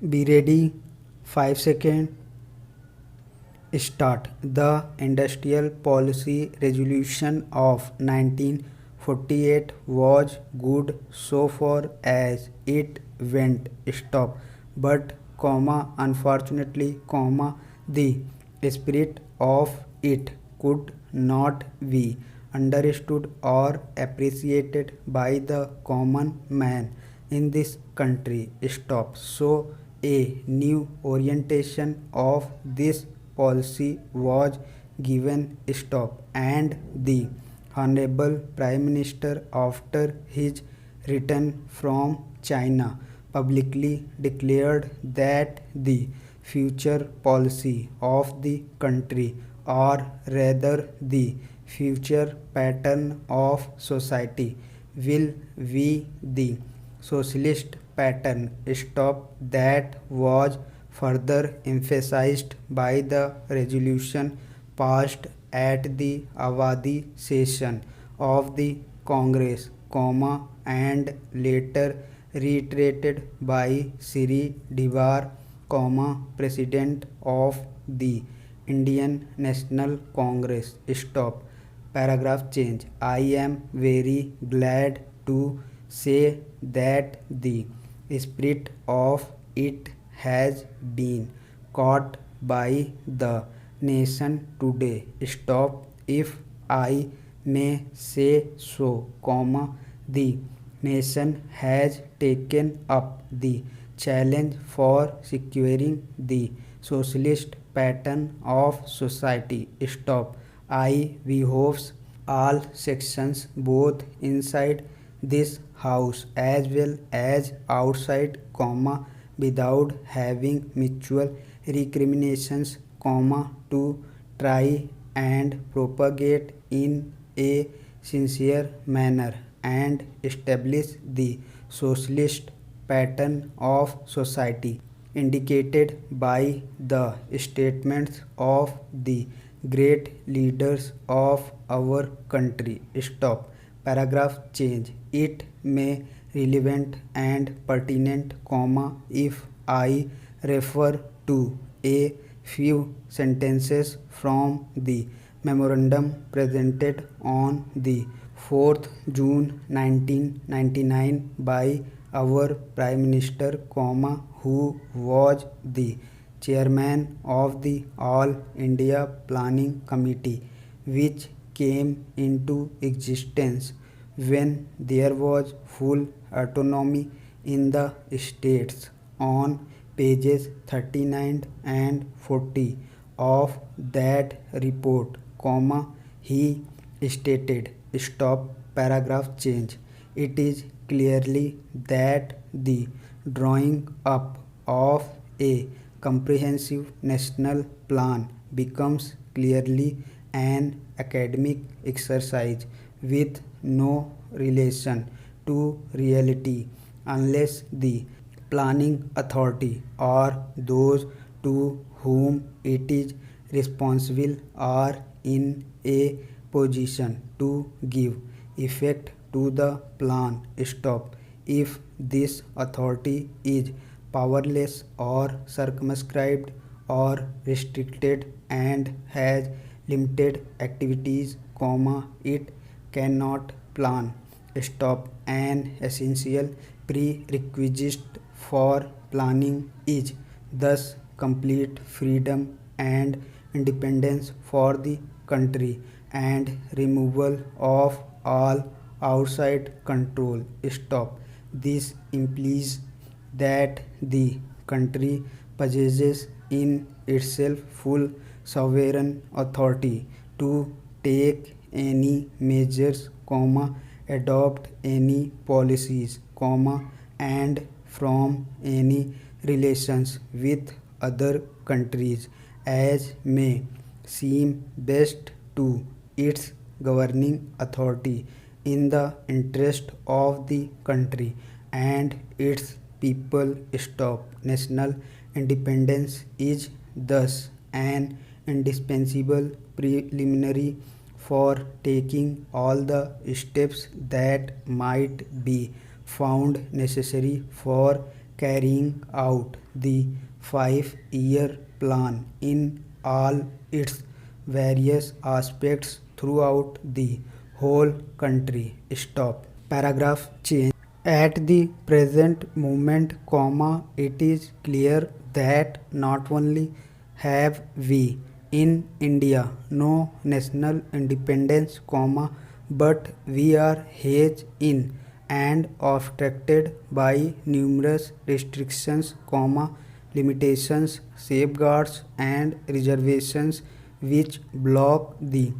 Be ready. 5 seconds. Start. The Industrial Policy Resolution of 1948 was good so far as it went. Stop. But, unfortunately, the spirit of it could not be understood or appreciated by the common man in this country. Stop. So, a new orientation of this policy was given. Stop. And the Honorable Prime Minister, after his return from China, publicly declared that the future policy of the country, or rather the future pattern of society, will be the socialist pattern. Stop. That was further emphasized by the resolution passed at the Awadi session of the Congress, and later reiterated by Sri Diwar, President of the Indian National Congress. Stop. Paragraph change. I am very glad to say that the spirit of it has been caught by the nation today. Stop. If I may say so, the nation has taken up the challenge for securing the socialist pattern of society. Stop. We hopes all sections, both inside this house as well as outside, without having mutual recriminations, to try and propagate in a sincere manner and establish the socialist pattern of society indicated by the statements of the great leaders of our country. Stop. Paragraph change. It may relevant and pertinent, if I refer to a few sentences from the memorandum presented on the 4th June 1999 by our Prime Minister, who was the chairman of the All India Planning Committee, which came into existence when there was full autonomy in the states. On pages 39 and 40 of that report, he stated. Stop. Paragraph change. It is clearly that the drawing up of a comprehensive national plan becomes clearly an academic exercise with no relation to reality unless the planning authority or those to whom it is responsible are in a position to give effect to the plan. Stop. If this authority is powerless or circumscribed or restricted and has limited activities, it cannot plan. Stop. An essential prerequisite for planning is thus complete freedom and independence for the country and removal of all outside control. Stop. This implies that the country possesses in itself full sovereign authority to take any measures, adopt any policies, and from any relations with other countries as may seem best to its governing authority in the interest of the country and its people. Stop. National independence is thus an indispensable preliminary for taking all the steps that might be found necessary for carrying out the 5-year plan in all its various aspects throughout the whole country. Stop. Paragraph change. At the present moment, it is clear that not only have we in India no national independence, but we are hedged in and obstructed by numerous restrictions, limitations, safeguards and reservations which block the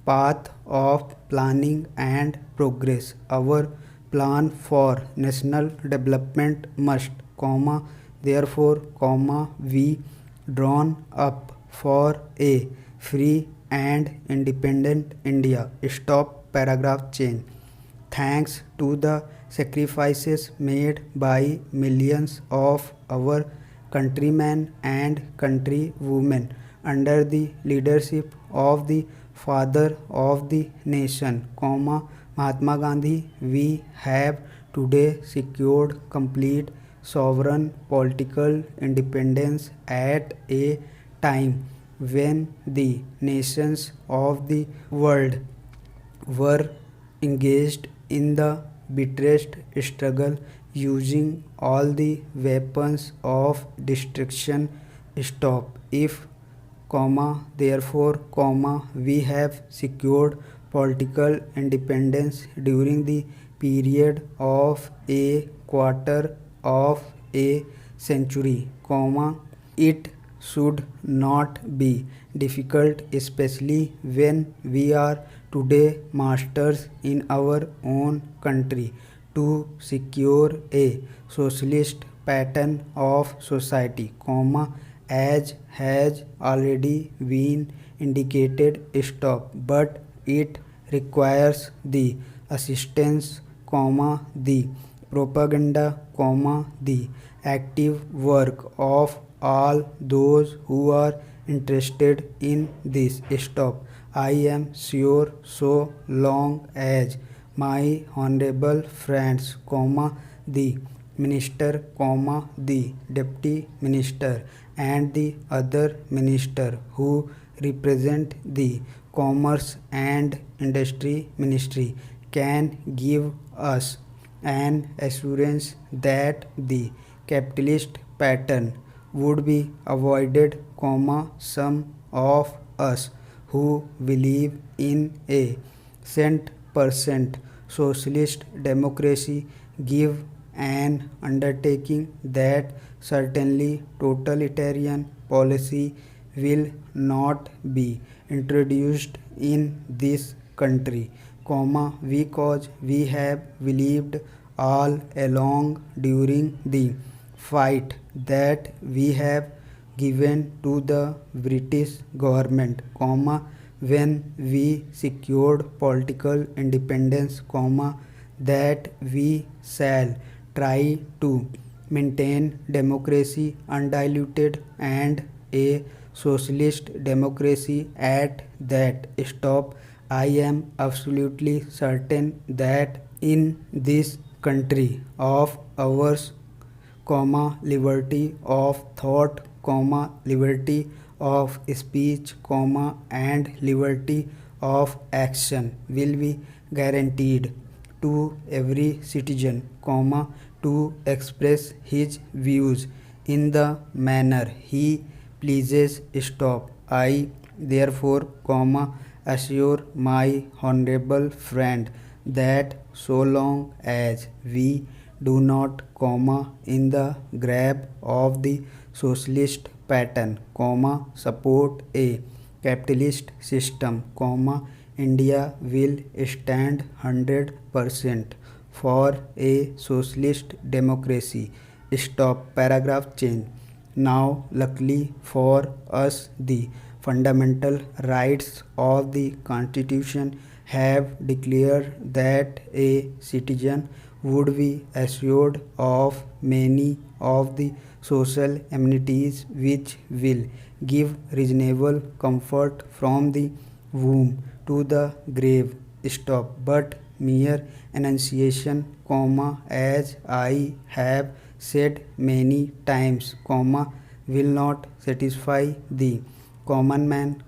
path of planning and progress. Our plan for national development must, therefore, we drawn up for a free and independent India. Stop. Paragraph change. Thanks to the sacrifices made by millions of our countrymen and countrywomen under the leadership of the father of the nation, Mahatma Gandhi, we have today secured complete sovereign political independence at a time when the nations of the world were engaged in the bitterest struggle using all the weapons of destruction. Stop. If, therefore, we have secured political independence during the period of a quarter of a century, it should not be difficult, especially when we are today masters in our own country, to secure a socialist pattern of society, as has already been indicated. Stop. But it requires the assistance, the propaganda, the active work of all those who are interested in this. Stop. I am sure so long as my honorable friends, the minister, the deputy minister and the other minister who represent the commerce and industry ministry can give us an assurance that the capitalist pattern would be avoided, some of us who believe in a 100% socialist democracy give an undertaking that certainly totalitarian policy will not be introduced in this country, because we have believed all along during the fight that we have given to the British government, when we secured political independence, that we shall try to maintain democracy undiluted and a socialist democracy at that. Stop. I am absolutely certain that in this country of ours, liberty of thought, liberty of speech, and liberty of action will be guaranteed to every citizen, to express his views in the manner he pleases. Stop. I therefore, assure my honorable friend that so long as we do not, in the grab of the socialist pattern, support a capitalist system, India will stand 100% for a socialist democracy. Stop. Paragraph change. Now, luckily for us, the fundamental rights of the Constitution have declared that a citizen would be assured of many of the social amenities which will give reasonable comfort from the womb to the grave. Stop. But mere enunciation, as I have said many times, will not satisfy the common man,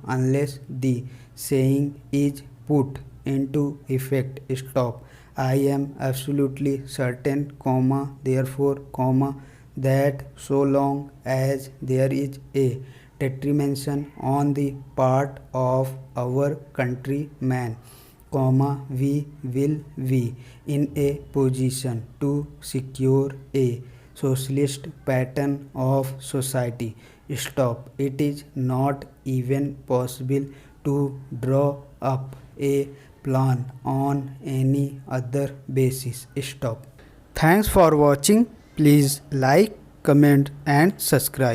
unless the saying is put into effect. Stop. I am absolutely certain, therefore, that so long as there is a determination on the part of our countrymen, we will be in a position to secure a socialist pattern of society. Stop. It is not even possible to draw up a plan on any other basis. Stop. Thanks for watching. Please like, comment and subscribe.